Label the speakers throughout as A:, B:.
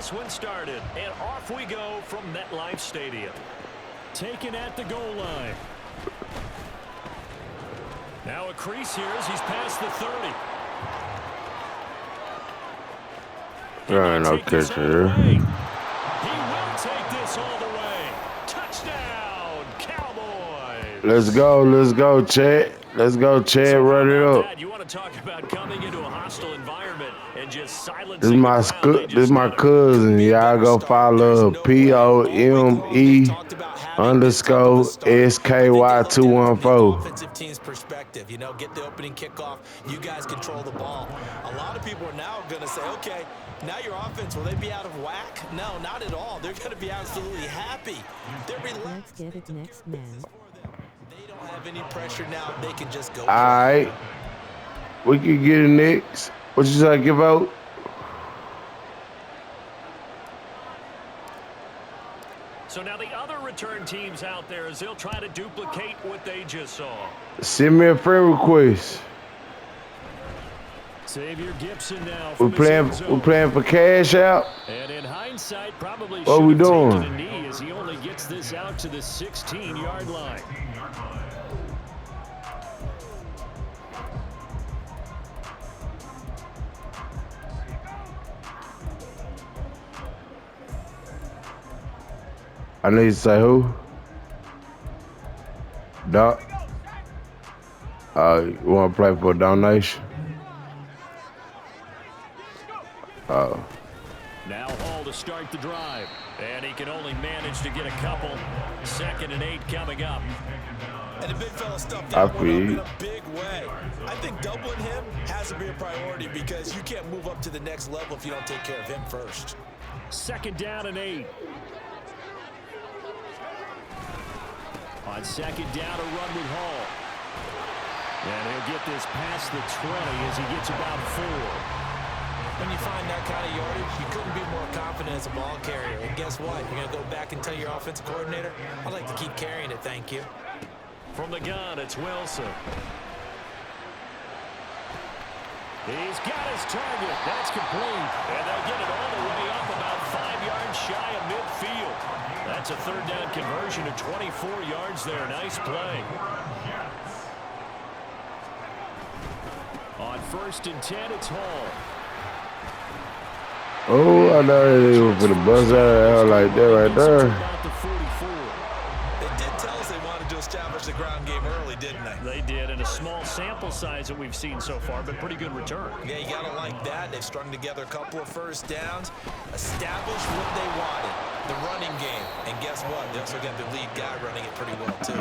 A: this one started. And off we go from MetLife Stadium. Taken at the goal line. Now a crease here as he's past the 30.
B: There ain't no catch here.
A: He will take this all the way. Touchdown, Cowboys.
B: Let's go, Chet. Let's go, Chad. Run it up.
A: You want to talk about coming into a hostile environment and just silencing
B: This is my cousin. Y'all go follow POME_SKY214.
C: Offensive team's perspective, get the opening kickoff. You guys control the ball. A lot of people are now going to say, okay, now your offense, will they be out of whack? No, not at all. They're going to be absolutely happy. They're relaxed.
D: Let's get it next, man.
C: They don't have any pressure now. They can just go.
B: All right. We can get it next. What you say, give out?
A: So now the other return teams out there as they'll try to duplicate what they just saw.
B: Send me a friend request.
A: Xavier Gibson now.
B: We playing for cash out.
A: And in hindsight, probably
B: what we
A: should have
B: doing?
A: taken a knee as he only gets this out to the 16-yard line.
B: I need to say who? Doc. You want to play for a donation?
A: Now Hall to start the drive. And he can only manage to get a couple. 2nd and 8 coming up.
C: And the big fella stuffed that one up in a big way. I think doubling him has to be a priority because you can't move up to the next level if you don't take care of him first.
A: 2nd down and 8. On 2nd down, a run with Hall. And he'll get this past the 20 as he gets about 4.
C: When you find that kind of yardage, you couldn't be more confident as a ball carrier. And guess what? You're going to go back and tell your offensive coordinator, I'd like to keep carrying it, thank you.
A: From the gun, it's Wilson. He's got his target. That's complete. And they'll get it all the way up about 5 yards shy of midfield. That's a 3rd down conversion to 24 yards there. Nice play. On 1st and 10, it's Hall.
B: Oh, I know they were for the buzz out like that right there.
C: They did tell us they wanted to establish the ground game early, didn't they?
A: They did, and a small sample size that we've seen so far, but pretty good return.
C: Yeah, you got to like that. They've strung together a couple of 1st downs, established what they wanted, the running game. And guess what? They also got the lead guy running it pretty well, too.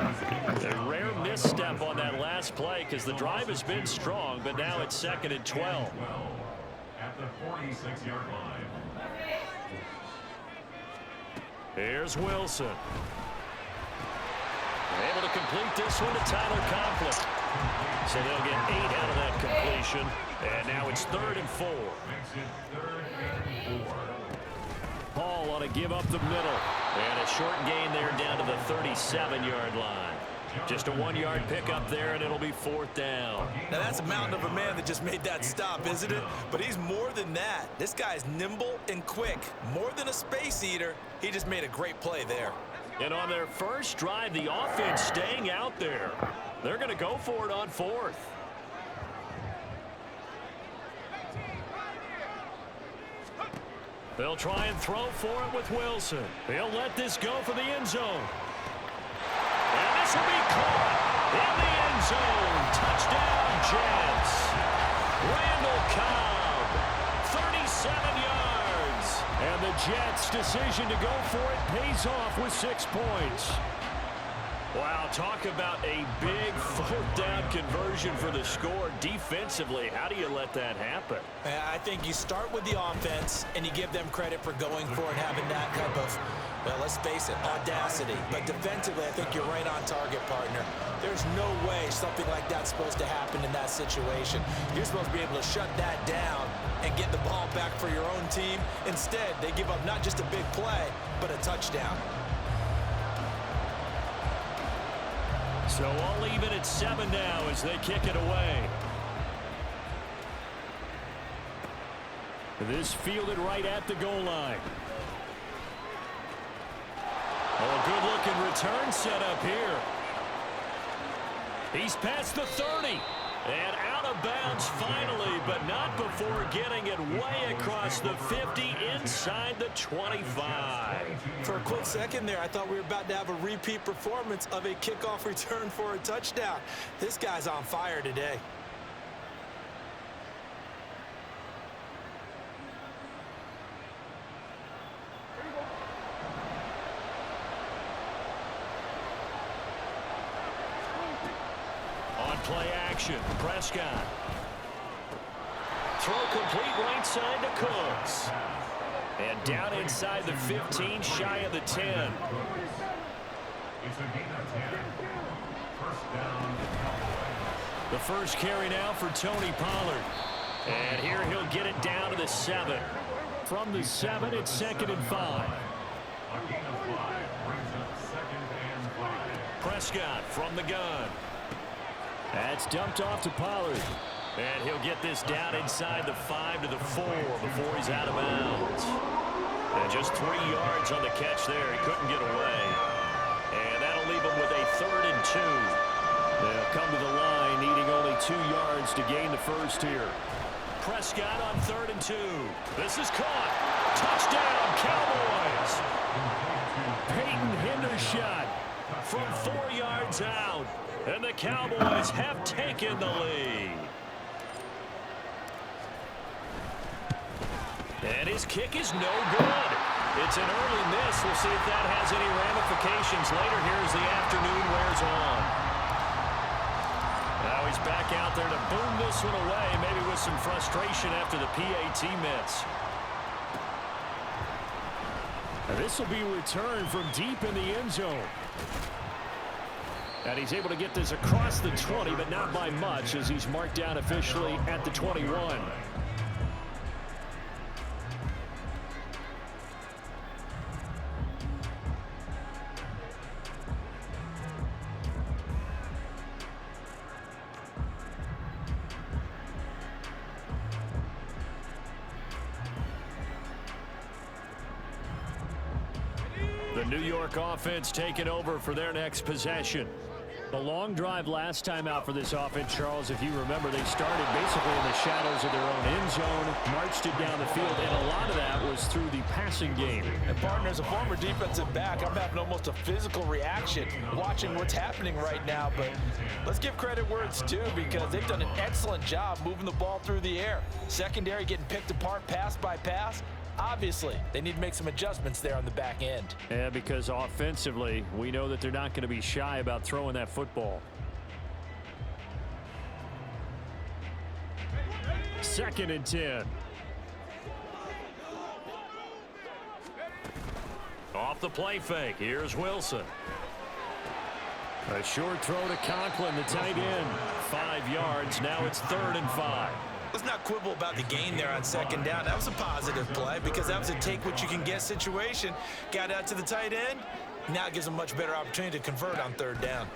A: A rare misstep on that last play because the drive has been strong, but now it's 2nd and 12.
E: At the 46-yard line.
A: Here's Wilson. Able to complete this one to Tyler Conklin. So they'll get 8 out of that completion. And now it's 3rd and 4. Hall on a give up the middle. And a short gain there down to the 37-yard line. Just a 1-yard pickup there, and it'll be 4th down.
C: Now, that's a mountain of a man that just made that stop, isn't it? But he's more than that. This guy's nimble and quick. More than a space eater. He just made a great play there.
A: And on their first drive, the offense staying out there. They're going to go for it on 4th. They'll try and throw for it with Wilson. He'll let this go for the end zone. And this will be caught in the end zone. Touchdown, Jets. Randall Cobb, 37 yards. And the Jets' decision to go for it pays off with 6 points. Wow, talk about a big 4th down conversion for the score. Defensively, how do you let that happen?
C: I think you start with the offense, and you give them credit for going for it, having that type of, well, let's face it, audacity. But defensively, I think you're right on target, partner. There's no way something like that's supposed to happen in that situation. You're supposed to be able to shut that down and get the ball back for your own team. Instead, they give up not just a big play, but a touchdown.
A: So all even at 7 now as they kick it away. This fielded right at the goal line. Oh, a good-looking return set up here. He's past the 30. And out of bounds finally, but not before getting it way across the 50 inside the 25.
C: For a quick second there, I thought we were about to have a repeat performance of a kickoff return for a touchdown. This guy's on fire today.
A: Play action. Prescott. Throw complete right side to Cooks. And down inside the 15, shy of the 10.
E: It's a gain of 10. First down.
A: The first carry now for Tony Pollard. And here he'll get it down to the 7. From the 7, it's 2nd and 5.
E: A gain of 5 brings up 2nd and 5.
A: Prescott from the gun. That's dumped off to Pollard. And he'll get this down inside the 5 to the 4 before he's out of bounds. And just 3 yards on the catch there. He couldn't get away. And that'll leave him with a 3rd and 2. They'll come to the line needing only 2 yards to gain the first here. Prescott on 3rd and 2. This is caught. Touchdown, Cowboys. Peyton Hendershot from 4 yards out. And the Cowboys have taken the lead. And his kick is no good. It's an early miss. We'll see if that has any ramifications later here as the afternoon wears on. Now he's back out there to boom this one away, maybe with some frustration after the PAT miss. Now this will be returned from deep in the end zone. And he's able to get this across the 20, but not by much as he's marked down officially at the 21. The New York offense taking over for their next possession. The long drive last time out for this offense, Charles, if you remember, they started basically in the shadows of their own end zone, marched it down the field, and a lot of that was through the passing game.
C: And partner, as a former defensive back, I'm having almost a physical reaction watching what's happening right now. But let's give credit where it's due because they've done an excellent job moving the ball through the air. Secondary getting picked apart pass by pass. Obviously, they need to make some adjustments there on the back end.
A: Yeah, because offensively, we know that they're not going to be shy about throwing that football. 2nd and 10. Off the play fake, here's Wilson. A short throw to Conklin, the tight end. 5 yards, now it's 3rd and 5.
C: Let's not quibble about the gain there on 2nd down. That was a positive play because that was a take-what-you-can-get situation. Got out to the tight end. Now it gives them a much better opportunity to convert on 3rd down.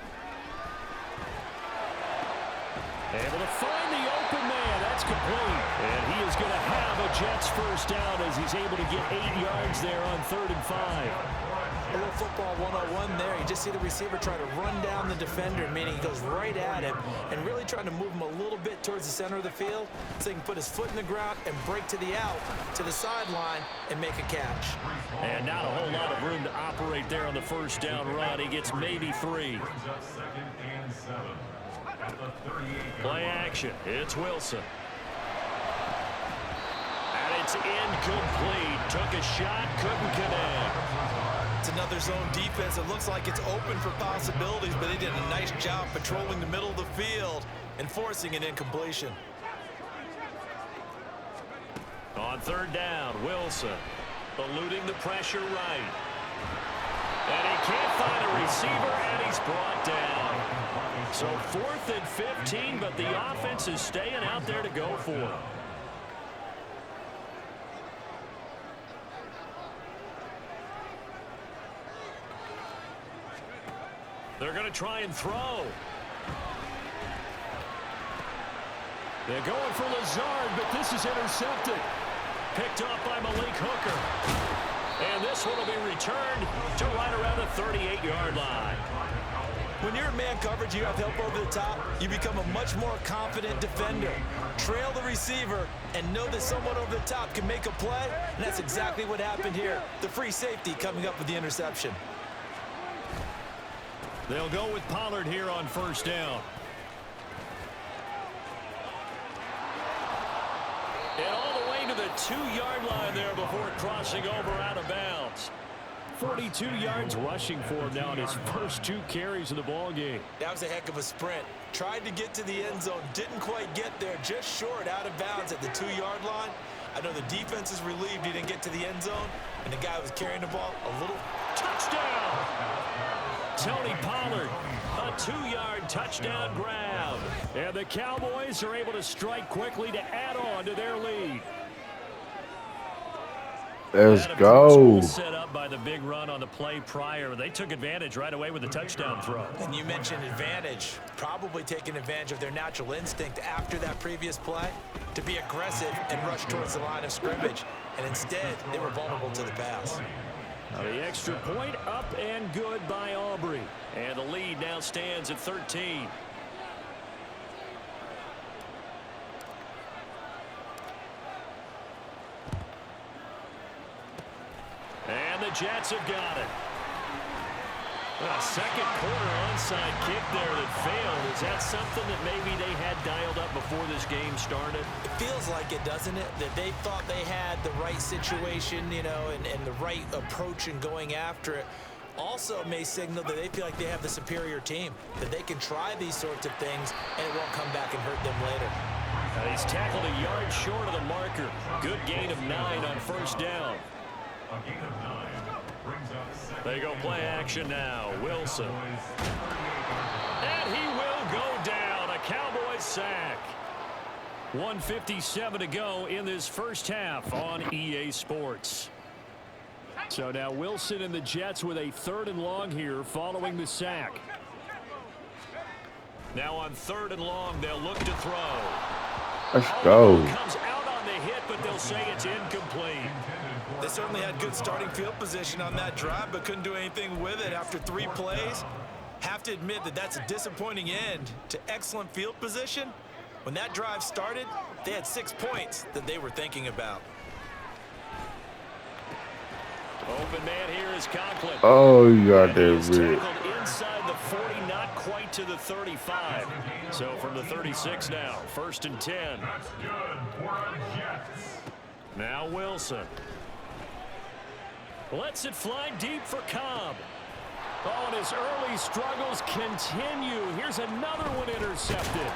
A: Able to find the open man. That's complete. And he is going to have a Jets first down as he's able to get 8 yards there on 3rd and 5.
C: A little football 101 there. You just see the receiver try to run down the defender, meaning he goes right at him and really trying to move him a little bit towards the center of the field so he can put his foot in the ground and break to the out, to the sideline, and make a catch.
A: And not a whole lot of room to operate there on the first down run. He gets maybe 3. Play action. It's Wilson. And it's incomplete. Took a shot, couldn't connect.
C: It's another zone defense. It looks like it's open for possibilities, but they did a nice job patrolling the middle of the field and forcing an incompletion.
A: On 3rd down, Wilson eluding the pressure right. And he can't find a receiver, and he's brought down. So 4th and 15, but the offense is staying out there to go for it. They're going to try and throw. They're going for Lazard, but this is intercepted. Picked up by Malik Hooker. And this one will be returned to right around the 38-yard line.
C: When you're in man coverage, you have help over the top, you become a much more confident defender. Trail the receiver and know that someone over the top can make a play, and that's exactly what happened here. The free safety coming up with the interception.
A: They'll go with Pollard here on first down. And all the way to the 2-yard line there before crossing over out of bounds. 42 yards rushing for him now in his first 2 carries of the ball game.
C: That was a heck of a sprint. Tried to get to the end zone, didn't quite get there, just short out of bounds at the 2-yard line. I know the defense is relieved he didn't get to the end zone, and the guy who was carrying the ball a little.
A: Touchdown! Tony Pollard, a 2-yard touchdown grab. And the Cowboys are able to strike quickly to add on to their lead.
B: Let's go.
A: Set up by the big run on the play prior. They took advantage right away with the touchdown throw.
C: And you mentioned advantage. Probably taking advantage of their natural instinct after that previous play to be aggressive and rush towards the line of scrimmage. And instead, they were vulnerable to the pass.
A: Now the extra point up and good by Aubrey. And the lead now stands at 13. And the Jets have got it. A second quarter onside kick there that failed. Is that something that maybe they had dialed up before this game started?
C: It feels like it, doesn't it? That they thought they had the right situation, you know, and the right approach in going after it. Also may signal that they feel like they have the superior team, that they can try these sorts of things and it won't come back and hurt them later.
A: Now he's tackled a yard short of the marker. Good gain of 9 on first down.
E: A gain of 9 brings up second.
A: They go play action now. Wilson. And he will go down. A Cowboys sack. 1:57 to go in this first half on EA Sports. So now Wilson and the Jets with a 3rd and long here following the sack. Now on 3rd and long, they'll look to throw.
B: Let's go.
A: Comes out on the hit, but they'll say it's incomplete.
C: They certainly had good starting field position on that drive, but couldn't do anything with it after 3 plays. Have to admit that that's a disappointing end to excellent field position. When that drive started, they had 6 points that they were thinking about.
A: Open man here is Conklin.
B: Oh, you got that
A: He's
B: big.
A: tackled inside the 40, not quite to the 35. So from the 36 now, 1st and 10.
E: That's good for our Jets.
A: Now Wilson. Lets it fly deep for Cobb. Oh, and his early struggles continue. Here's another one intercepted.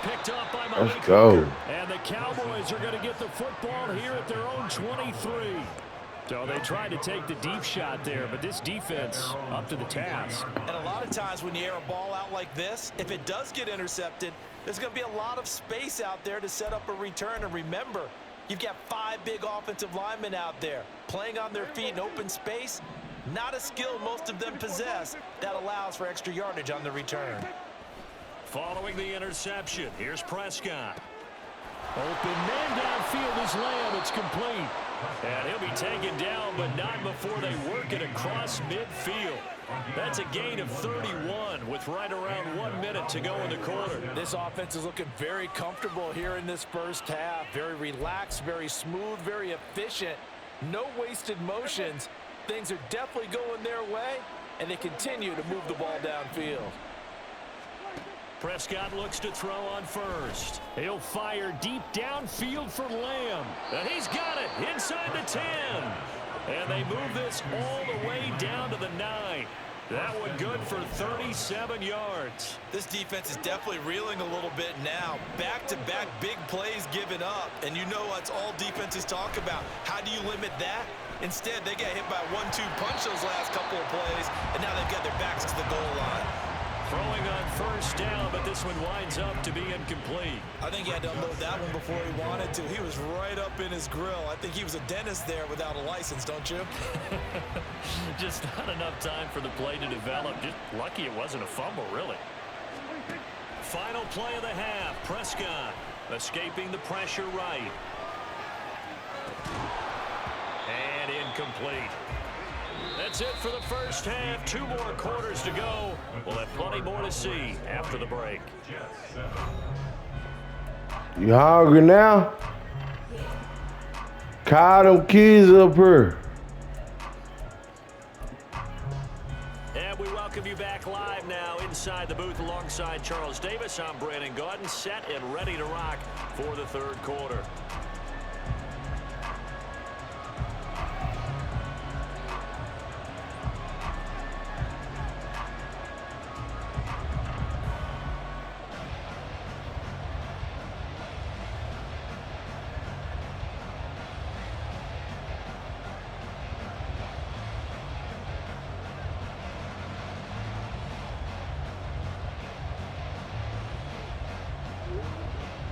A: Picked up by Malik
B: Let's go.
A: Hooker. And the Cowboys are going to get the football here at their own 23. So they tried to take the deep shot there, but this defense up to the task.
C: And a lot of times when you air a ball out like this, if it does get intercepted, there's going to be a lot of space out there to set up a return. And remember, you've got 5 big offensive linemen out there playing on their feet in open space. Not a skill most of them possess that allows for extra yardage on the return.
A: Following the interception, here's Prescott. Open man downfield is Lamb. It's complete. And he'll be taken down, but not before they work it across midfield. That's a gain of 31 with right around 1 minute to go in the quarter.
C: This offense is looking very comfortable here in this first half. Very relaxed, very smooth, very efficient. No wasted motions. Things are definitely going their way, and they continue to move the ball downfield.
A: Prescott looks to throw on first. He'll fire deep downfield for Lamb. And he's got it inside the 10. And they move this all the way down to the 9. That one good for 37 yards.
C: This defense is definitely reeling a little bit now. Back-to-back big plays given up. And you know what's all defenses talk about. How do you limit that? Instead, they got hit by a 1-2 punch those last couple of plays. And now they've got their backs to the goal line.
A: Throwing on first down, but this one winds up to be incomplete.
C: I think he had to unload that one before he wanted to. He was right up in his grill. I think he was a dentist there without a license, don't you?
A: Just not enough time for the play to develop. Just lucky it wasn't a fumble, really. Final play of the half. Prescott escaping the pressure right. incomplete. That's it for the first half. 2 more quarters to go. We'll have plenty more to see after the break.
B: You hungry now? Call them kids up here.
A: And we welcome you back live now inside the booth alongside Charles Davis. I'm Brandon Gaudin, set and ready to rock for the third quarter.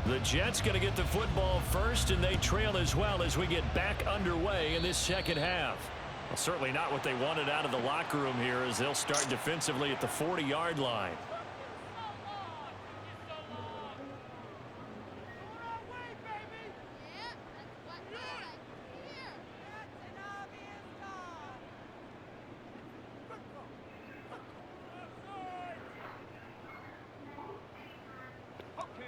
A: The Jets going to get the football first, and they trail as well as we get back underway in this second half. Well, certainly not what they wanted out of the locker room here as they'll start defensively at the 40-yard line.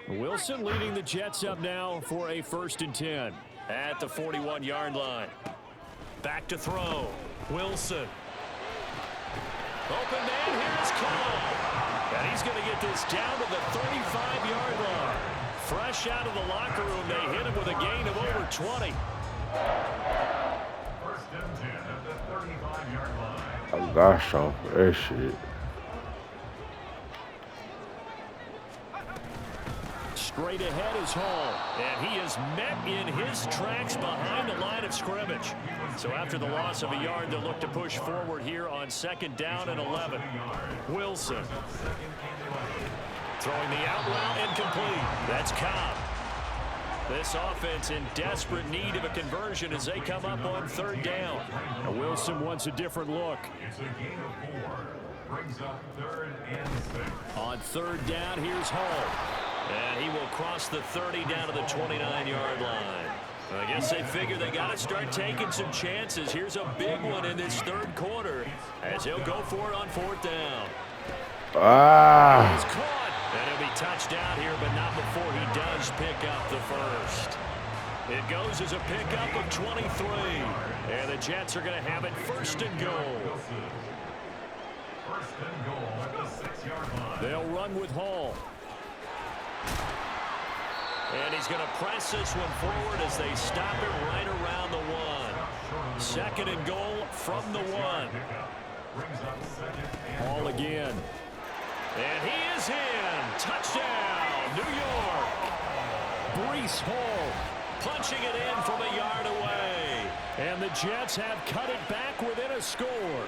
A: Wilson leading the Jets up now for a 1st and 10 at the 41-yard line. Back to throw. Wilson. Open man, here's Cole. And he's going to get this down to the 35-yard line. Fresh out of the locker room, they hit him with a gain of over 20.
E: 1st and 10 at the 35-yard line.
B: Oh gosh, off that shit.
A: Straight ahead is Hall, and he is met in his tracks behind the line of scrimmage. So after the loss of a yard, they'll look to push forward here on 2nd down and 11. Wilson. Throwing the out route incomplete. That's Cobb. This offense in desperate need of a conversion as they come up on 3rd down. Now Wilson wants a different look.
E: It's a gain of 4. Brings up 3rd and 6.
A: On 3rd down, here's Hall. And he will cross the 30 down to the 29-yard line. I guess they figure they got to start taking some chances. Here's a big one in this 3rd quarter as he'll go for it on 4th down. He's caught. And he'll be touched down here, but not before he does pick up the 1st. It goes as a pickup of 23. And the Jets are going to have it 1st and goal.
E: 1st and goal at the 6-yard line.
A: They'll run with Hall. And he's going to press this one forward as they stop it right around the 1. 2nd and goal from the 1. Hall again. And he is in. Touchdown, New York. Breece Hall punching it in from a yard away. And the Jets have cut it back within a score.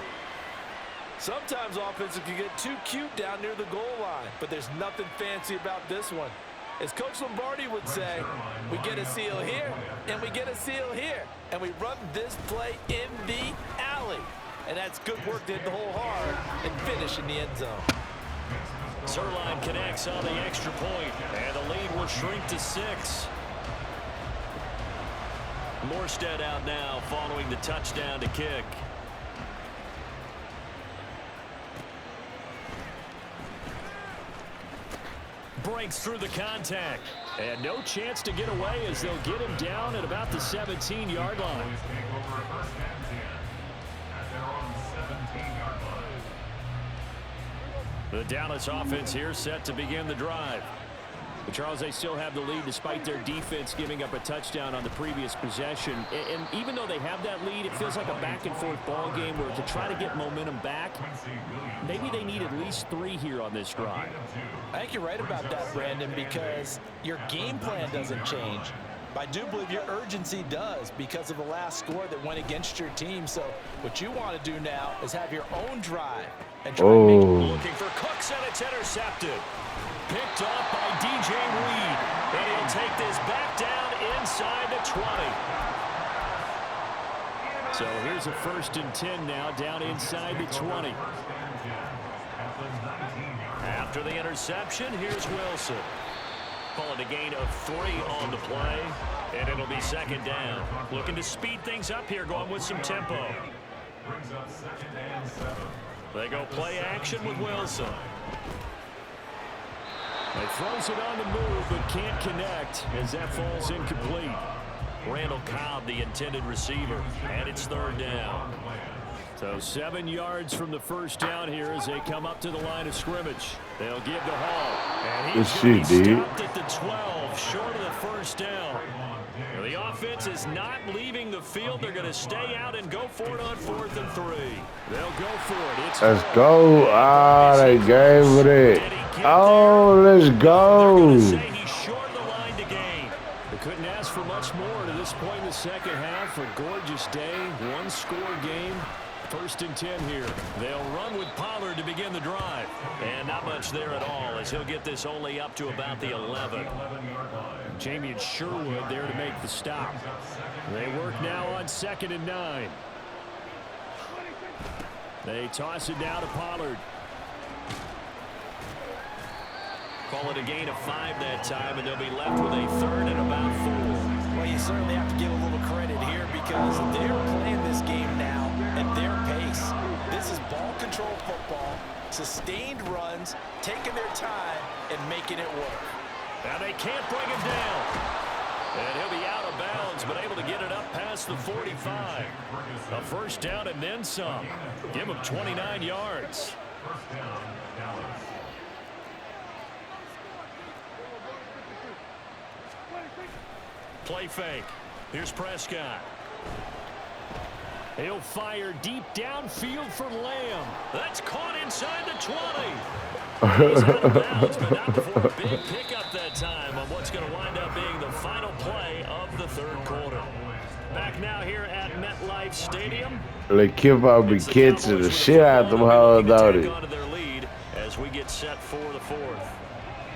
C: Sometimes offenses can get too cute down near the goal line, but there's nothing fancy about this one. As Coach Lombardi would say, we get a seal here, and we get a seal here, and we run this play in the alley. And that's good work to hit the hole hard and finish in the end zone.
A: Zerline connects on the extra point, and the lead will shrink to 6. Morstead out now following the touchdown to kick. Breaks through the contact. And no chance to get away as they'll get him down at about the 17-yard line. The Dallas offense here set to begin the drive. But Charles, they still have the lead despite their defense giving up a touchdown on the previous possession. And even though they have that lead, it feels like a back-and-forth ball game where to try to get momentum back, maybe they need at least 3 here on this drive.
C: I think you're right about that, Brandon, because your game plan doesn't change. I do believe your urgency does because of the last score that went against your team. So what you want to do now is have your own drive and try to make
A: looking for Cooks, and it's intercepted. Picked off by DJ Reed, and he'll take this back down inside the 20. So here's a 1st and 10 now down inside the 20. After the interception, here's Wilson. Call it a gain of 3 on the play, and it'll be second down. Looking to speed things up here, going with some tempo.
E: Brings up 2nd and 7.
A: They go play action with Wilson. He throws it on the move, but can't connect as that falls incomplete. Randall Cobb, the intended receiver, and it's 3rd down. So 7 yards from the first down here as they come up to the line of scrimmage. They'll give the Hall. And he's going to be stopped at the 12, short of the first down. The offense is not leaving the field. They're going to stay out and go for it on 4th and 3. They'll go for it.
B: Let's go. Ah, they gave it. Oh, let's go.
A: He's short the line to gain. They couldn't ask for much more to this point in the second half. A gorgeous day, one-score game. 1st and 10 here. They'll run with Pollard to begin the drive. And not much there at all as he'll get this only up to about the 11. Jamie and Sherwood there to make the stop. They work now on 2nd and 9. They toss it down to Pollard. Call it a gain of 5 that time, and they'll be left with a 3rd and about 4.
C: Well, you certainly have to give a little credit here because they're playing this game now at their pace. This is ball control football, sustained runs, taking their time, and making it work.
A: Now they can't bring him down. And he'll be out of bounds, but able to get it up past the 45. A 1st down and then some. Give him 29 yards.
E: 1st down, Dallas.
A: Play fake. Here's Prescott. He'll fire deep downfield for Lamb. That's caught inside the 20. He's out of bounds, but not before a big pickup that time on what's going to wind up being the final play of the 3rd quarter. Back now here at MetLife Stadium.
B: They keep on be catching the shit out them hoes out it.
A: Their lead as we get set for the 4th.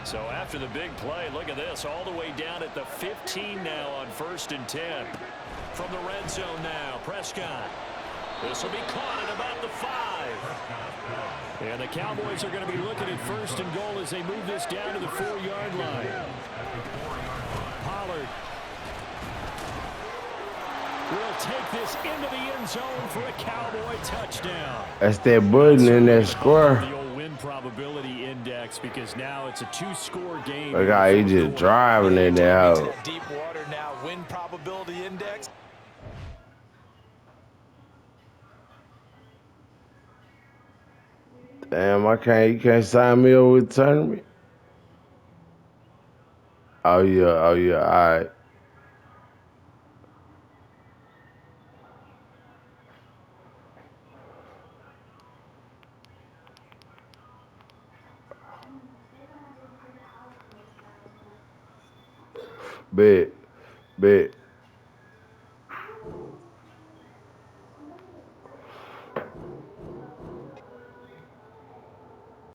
A: So after the big play, look at this, all the way down at the 15 now on 1st and 10. From the red zone now, Prescott. This will be caught at about the 5. And the Cowboys are going to be looking at 1st and goal as they move this down to the 4-yard line. Pollard will take this into the end zone for a Cowboy touchdown.
B: That's that button in that square.
A: The old win probability index because now it's a 2-score game.
B: Look how he just driving in there house.
C: Deep water now, win probability index.
B: Damn, you can't sign me over with the tournament? Oh yeah, all right. Bet.